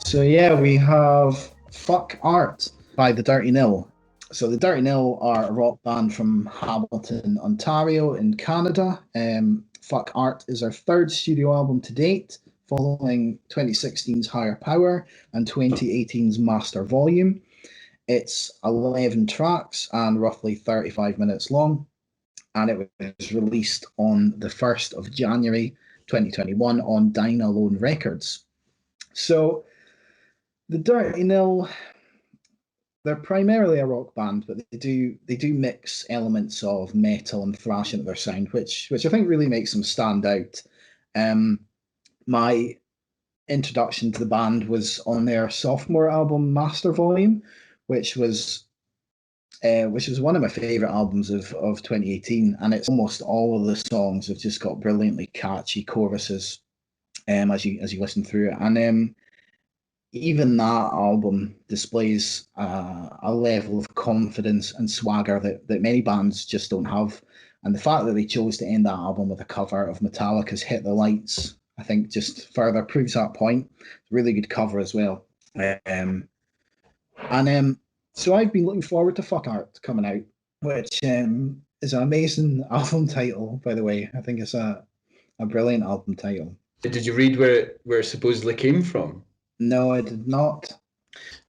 So yeah, we have Fuck Art by the Dirty Nil. So the Dirty Nil are a rock band from Hamilton, Ontario in Canada. Fuck Art is their third studio album to date, following 2016's Higher Power and 2018's Master Volume. It's 11 tracks and roughly 35 minutes long, and it was released on the 1st of January 2021 on Dine Records. So the Dirty Nil, they're primarily a rock band, but they do mix elements of metal and thrash into their sound, which I think really makes them stand out. My introduction to the band was on their sophomore album, Master Volume, which was one of my favorite albums of 2018, and it's almost all of the songs have just got brilliantly catchy choruses as you listen through it, and even that album displays a level of confidence and swagger that many bands just don't have. And the fact that they chose to end that album with a cover of Metallica's Hit the Lights, I think just further proves that point. It's a really good cover as well. So I've been looking forward to Fuck Art coming out, which is an amazing album title, by the way. I think it's a brilliant album title. Did you read where it supposedly came from? No, I did not.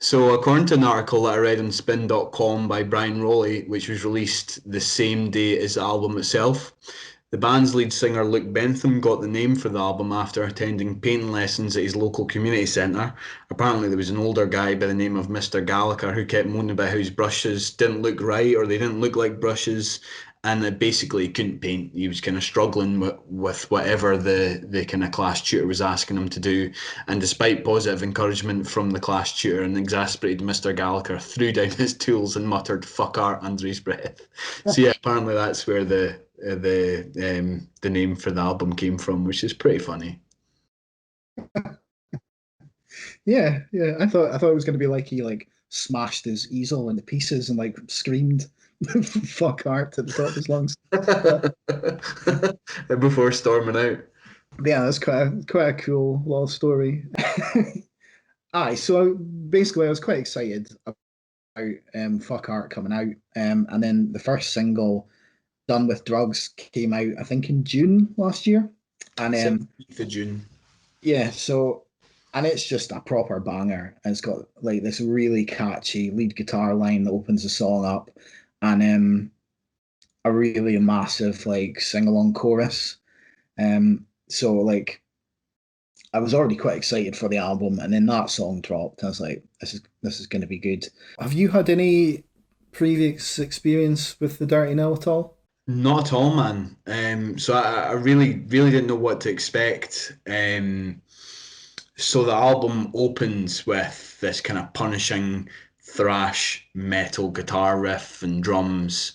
So according to an article that I read on spin.com by Brian Rowley, which was released the same day as the album itself, the band's lead singer Luke Bentham got the name for the album after attending painting lessons at his local community centre. Apparently there was an older guy by the name of Mr. Gallagher who kept moaning about how his brushes didn't look right, or they didn't look like brushes, and that basically he couldn't paint. He was kind of struggling with whatever the kind of class tutor was asking him to do. And despite positive encouragement from the class tutor, an exasperated Mr. Gallagher threw down his tools and muttered "fuck art" under his breath. So yeah, apparently that's where the name for the album came from, which is pretty funny. Yeah. I thought it was going to be like he smashed his easel into pieces and screamed "fuck art" at the top of his lungs before storming out. Yeah, that's quite a cool little story. So basically, I was quite excited about Fuck Art coming out, and then the first single, Done with Drugs, came out I think in June last year, and 17th of June. Yeah, so and it's just a proper banger. And it's got this really catchy lead guitar line that opens the song up, and a really massive sing along chorus. So I was already quite excited for the album, and then that song dropped. I was like, this is going to be good. Have you had any previous experience with the Dirty Nil at all? Not at all, man. So I really didn't know what to expect. So the album opens with this kind of punishing thrash metal guitar riff and drums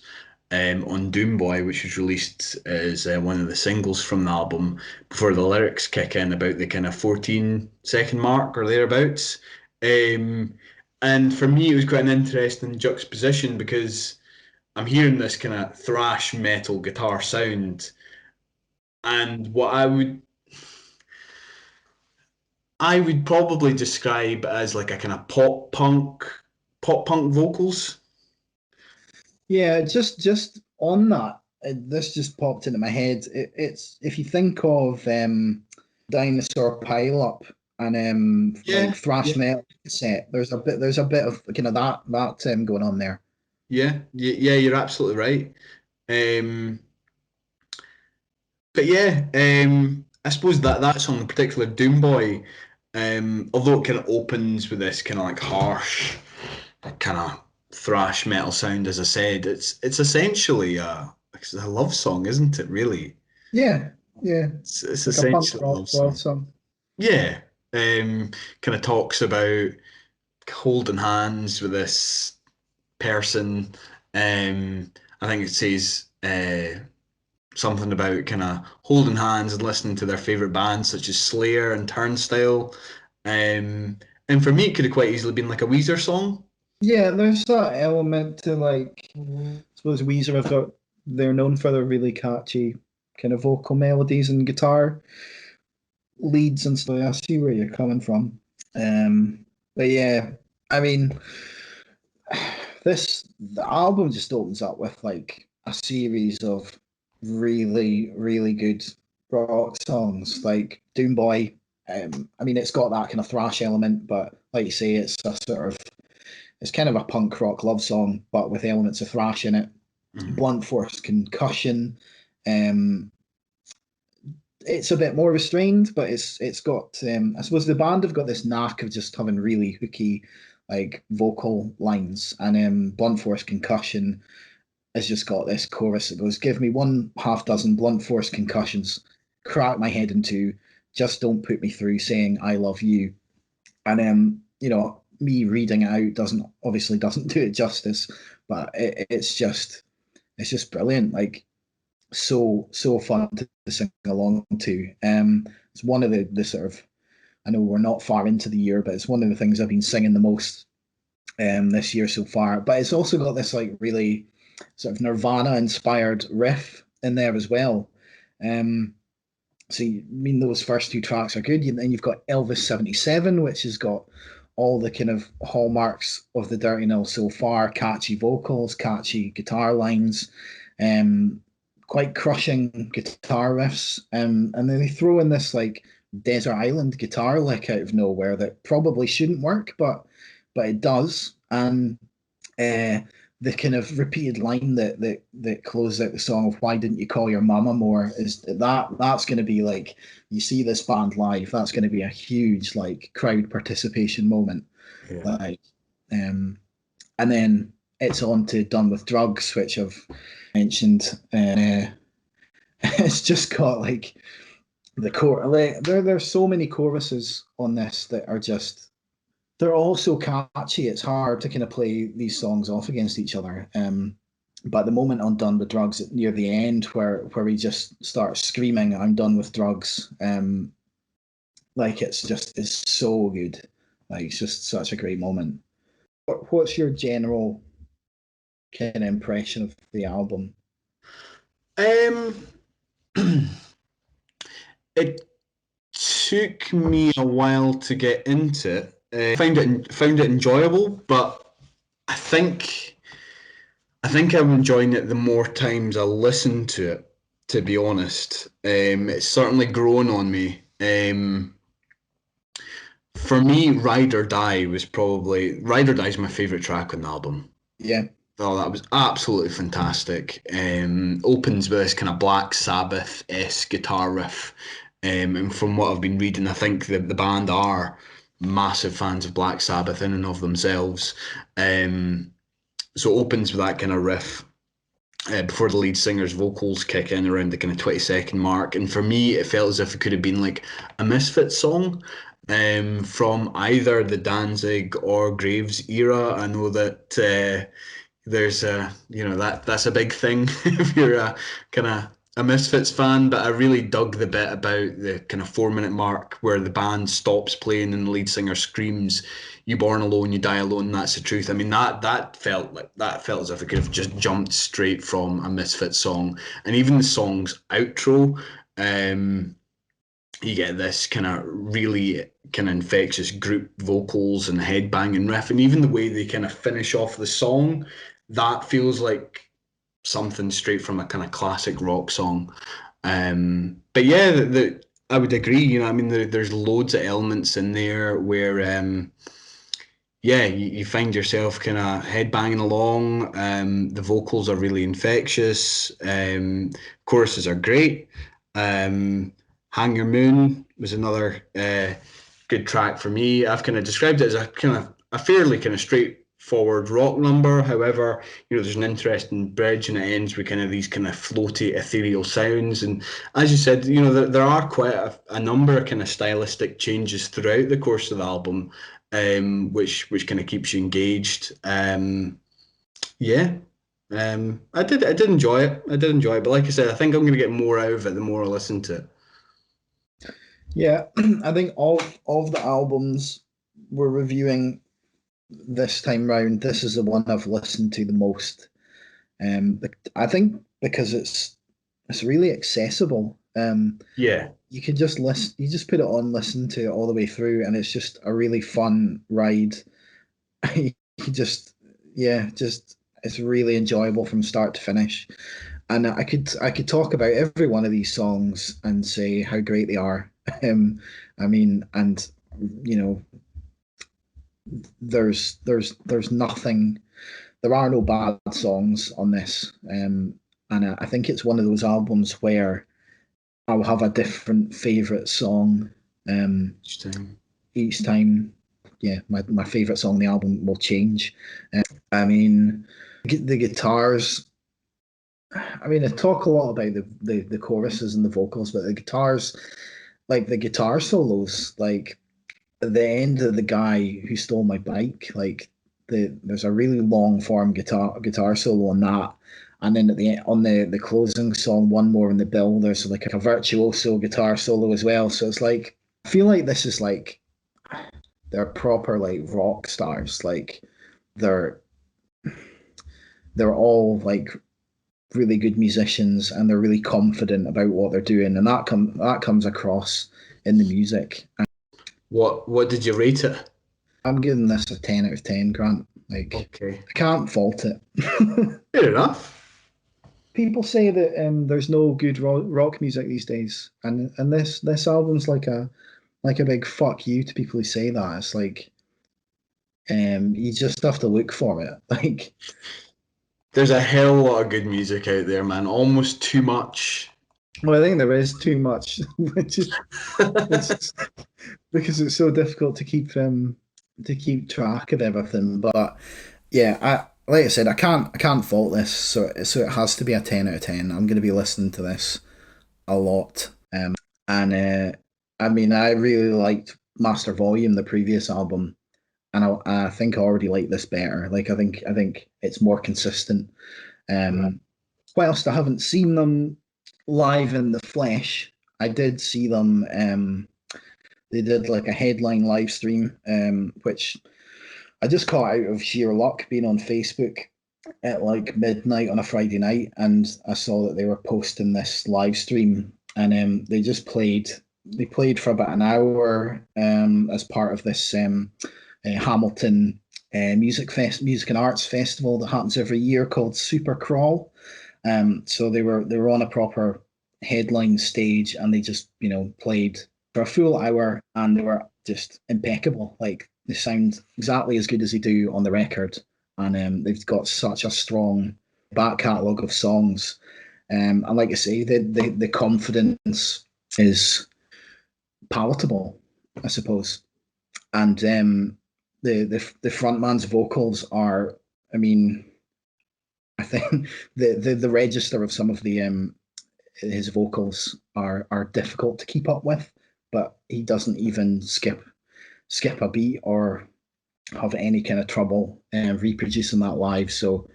on Doomboy, which was released as one of the singles from the album, before the lyrics kick in about the kind of 14-second mark or thereabouts. And for me, it was quite an interesting juxtaposition, because I'm hearing this kind of thrash metal guitar sound, and what I would probably describe as like a kind of pop punk vocals. Yeah, just on that, this just popped into my head. It's if you think of Dinosaur Pile Up and thrash metal set, there's a bit of kind of that going on there. Yeah, you're absolutely right. But yeah, I suppose that song in particular, Doomboy, although it kind of opens with this kind of harsh, kind of thrash metal sound, as I said, it's essentially it's a love song, isn't it? Really? Yeah. It's Like a punk essentially a rock love love song. song. Yeah, kind of talks about holding hands with this person. I think it says something about kind of holding hands and listening to their favorite bands such as Slayer and Turnstile. And for me, it could have quite easily been like a Weezer song. Yeah, there's that element to I suppose Weezer have got they're known for their really catchy kind of vocal melodies and guitar leads and stuff. I see where you're coming from. But yeah, I mean, the album just opens up with like a series of really, really good rock songs, like Doom Boy. I mean, it's got that kind of thrash element, but like you say, it's kind of a punk rock love song, but with elements of thrash in it. Blunt Force Concussion. Um, it's a bit more restrained, but it's got I suppose the band have got this knack of just having really hooky like vocal lines, and Blunt Force Concussion has just got this chorus that goes, "Give me one half dozen blunt force concussions, crack my head in two, just don't put me through saying I love you." And me reading it out doesn't do it justice, but it's just brilliant. Like so fun to sing along to. It's one of the sort of, I know we're not far into the year, but it's one of the things I've been singing the most this year so far. But it's also got this like really sort of Nirvana inspired riff in there as well. I mean, those first two tracks are good. And then you've got Elvis 77, which has got all the kind of hallmarks of the Dirty Nil so far: catchy vocals, catchy guitar lines, um, quite crushing guitar riffs. And then they throw in this like desert island guitar lick out of nowhere that probably shouldn't work, but it does. And uh, the kind of repeated line that closes out the song of "Why didn't you call your mama more?" is that's going to be like, you see this band live, that's going to be a huge like crowd participation moment. Yeah. Like, and then it's on to "Done with Drugs," which I've mentioned. It's just got like the core. Like, there's so many choruses on this that are just, they're all so catchy. It's hard to kind of play these songs off against each other. But the moment on "Done with Drugs" near the end, where he just starts screaming, "I'm done with drugs," like it's so good. Like it's just such a great moment. What's your general kind of impression of the album? Um, it took me a while to get into it. Found it enjoyable, but I think I think I'm enjoying it the more times I listen to it. To be honest, it's certainly grown on me. For me, Ride or Die is my favorite track on the album. Yeah, Oh, that was absolutely fantastic. Opens with this kind of Black Sabbath-esque guitar riff. And from what I've been reading, I think the band are massive fans of Black Sabbath in and of themselves. Um, so it opens with that kind of riff before the lead singer's vocals kick in around the kind of 20-second mark. And for me, it felt as if it could have been like a Misfits song from either the Danzig or Graves era. I know that there's a that's a big thing if you're a kind of a Misfits fan, but I really dug the bit about the kind of 4 minute mark where the band stops playing and the lead singer screams, "You born alone, you die alone, that's the truth." I mean, that felt as if it could have just jumped straight from a Misfits song. And even the song's outro, um you get this kind of really kind of infectious group vocals and headbanging riff, and even the way they kind of finish off the song, that feels like something straight from a kind of classic rock song. But yeah, I would agree. I mean, there's loads of elements in there where, yeah, you find yourself kind of headbanging along. The vocals are really infectious. Choruses are great. Um, Hang Your Moon was another good track for me. I've kind of described it as a kind of a fairly kind of straightforward rock number. However, there's an interesting bridge and it ends with kind of these kind of floaty, ethereal sounds. And as you said, there are quite a number of kind of stylistic changes throughout the course of the album, which kind of keeps you engaged. Yeah. I did enjoy it. But like I said, I think I'm going to get more out of it the more I listen to it. yeah. I think of the albums we're reviewing this time round, this is the one I've listened to the most. I think because it's really accessible. Yeah. You can just listen, you just put it on, listen to it all the way through, and it's just a really fun ride. You just, yeah, just it's really enjoyable from start to finish. And I could talk about every one of these songs and say how great they are. I mean, and you know, there's nothing. There are no bad songs on this, and I think it's one of those albums where I'll have a different favorite song Each time. each time. Yeah, my favorite song on the album will change. I mean, the guitars. I mean, I talk a lot about the choruses and the vocals, but the guitars, like the guitar solos, like at the end of The Guy Who Stole My Bike, like there's a really long form guitar solo on that. And then at the on the closing song, One More in the Bill, there's like a virtuoso guitar solo as well. So it's like I feel like this is like they're proper like rock stars. Like they're they're all like really good musicians and they're really confident about what they're doing, and that comes across in the music. What did you rate it? I'm giving this a 10 out of 10, Grant. Like Okay. I can't fault it. Fair enough. People say that there's no good rock music these days, and this album's like a big fuck you to people who say that. It's like you just have to look for it. Like There's a hell of a lot of good music out there, man. Almost too much. well, I think there is too much, which is it's because it's so difficult to keep track of everything. But yeah, I like I said, I can't fault this, so it has to be a 10 out of 10. I'm going to be listening to this a lot, and I mean, I really liked Master Volume, the previous album, and I think I already like this better. Like I think it's more consistent. Um, whilst I haven't seen them live in the flesh, I did see them. They did like a headline live stream, which I just caught out of sheer luck being on Facebook at like midnight on a Friday night, and I saw that they were posting this live stream, and they just played. They played for about an hour as part of this Hamilton Music and Arts Festival that happens every year called Super Crawl. So they were on a proper headline stage, and they just played for a full hour, and they were just impeccable. Like they sound exactly as good as they do on the record, and they've got such a strong back catalogue of songs. And like I say, the confidence is palatable, I suppose. And the front man's vocals are, I mean, I think the register of some of the his vocals are difficult to keep up with, but he doesn't even skip a beat or have any kind of trouble reproducing that live. So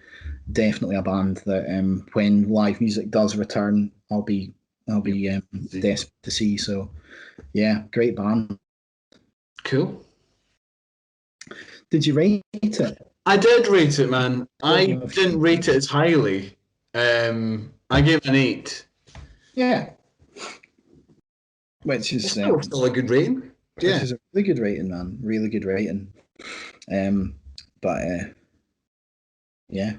definitely a band that when live music does return, I'll be desperate to see. So yeah, great band. Cool. Did you rate it? I did rate it, man. I didn't rate it as highly. I gave it an 8. Yeah, which is Still a good rating. Yeah. which is a really good rating, man. Really good rating. But yeah,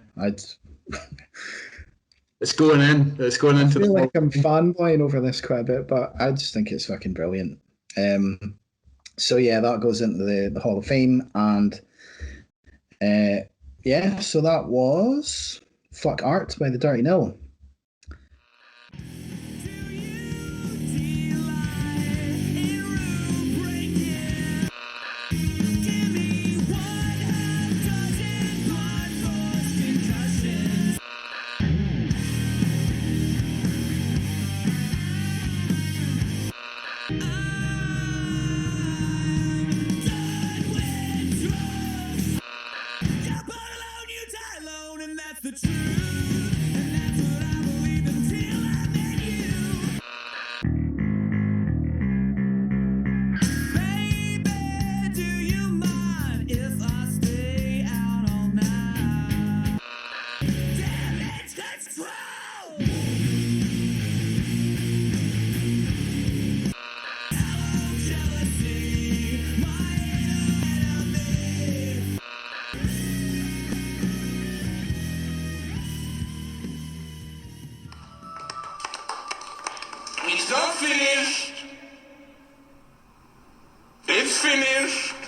It's going in. It's going I into feel the like I'm fanboying over this quite a bit, but I just think it's fucking brilliant. So yeah, that goes into the Hall of Fame, and yeah, so that was Fuck Art by the Dirty Nil. finish.